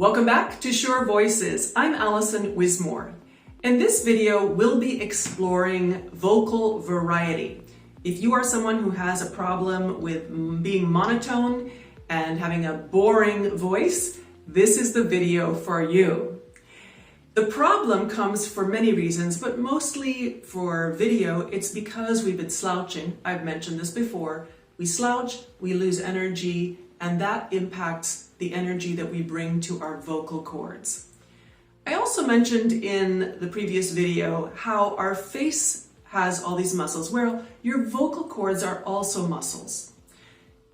Welcome back to Sure Voices. I'm Allison Wismore. In this video, we'll be exploring vocal variety. If you are someone who has a problem with being monotone and having a boring voice, this is the video for you. The problem comes for many reasons, but mostly for video, it's because we've been slouching. I've mentioned this before. We slouch, we lose energy, and that impacts the energy that we bring to our vocal cords. I also mentioned in the previous video how our face has all these muscles. Well, your vocal cords are also muscles.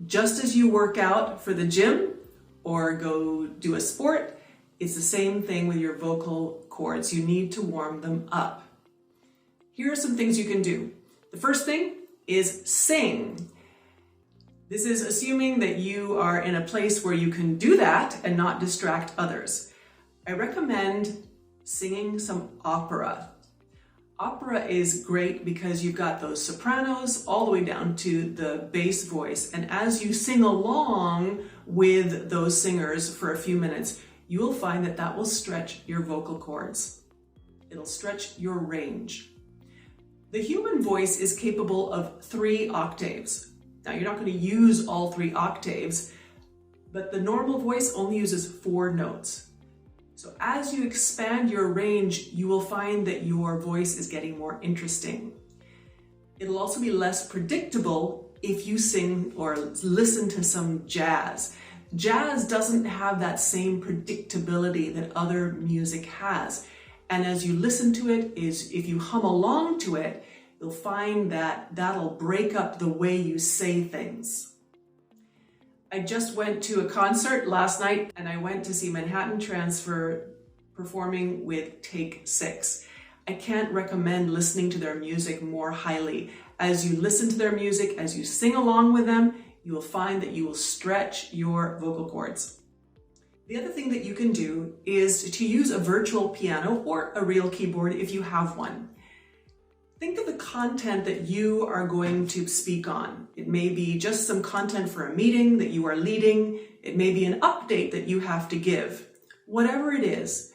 Just as you work out for the gym or go do a sport, it's the same thing with your vocal cords. You need to warm them up. Here are some things you can do. The first thing is sing. This is assuming that you are in a place where you can do that and not distract others. I recommend singing some opera. Opera is great because you've got those sopranos all the way down to the bass voice. And as you sing along with those singers for a few minutes, you will find that that will stretch your vocal cords. It'll stretch your range. The human voice is capable of 3 octaves. Now, you're not going to use all 3 octaves, but the normal voice only uses 4 notes. So as you expand your range, you will find that your voice is getting more interesting. It'll also be less predictable if you sing or listen to some jazz. Jazz doesn't have that same predictability that other music has. And as you listen to it, if you hum along to it, you'll find that that'll break up the way you say things. I just went to a concert last night and I went to see Manhattan Transfer performing with Take 6. I can't recommend listening to their music more highly. As you listen to their music, as you sing along with them, you will find that you will stretch your vocal cords. The other thing that you can do is to use a virtual piano or a real keyboard if you have one. Think of the content that you are going to speak on. It may be just some content for a meeting that you are leading. It may be an update that you have to give. Whatever it is,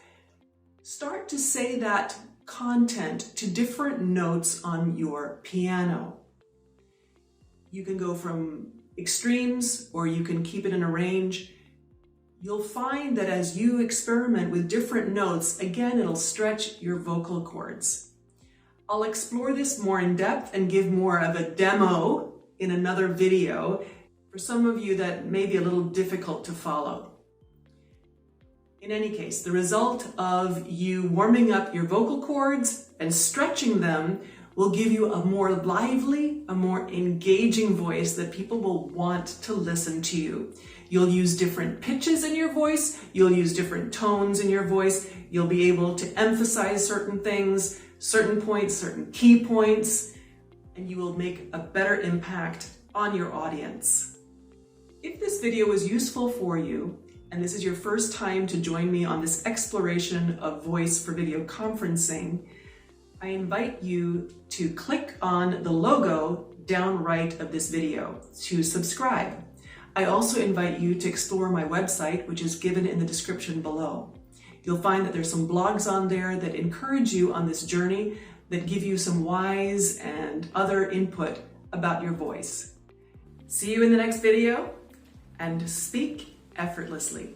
start to say that content to different notes on your piano. You can go from extremes or you can keep it in a range. You'll find that as you experiment with different notes, again, it'll stretch your vocal cords. I'll explore this more in depth and give more of a demo in another video for some of you that may be a little difficult to follow. In any case, the result of you warming up your vocal cords and stretching them will give you a more lively, a more engaging voice that people will want to listen to you. You'll use different pitches in your voice, you'll use different tones in your voice, you'll be able to emphasize certain things, certain points, certain key points, and you will make a better impact on your audience. If this video was useful for you, and this is your first time to join me on this exploration of voice for video conferencing, I invite you to click on the logo down right of this video to subscribe. I also invite you to explore my website, which is given in the description below. You'll find that there's some blogs on there that encourage you on this journey, that give you some wise and other input about your voice. See you in the next video, and speak effortlessly.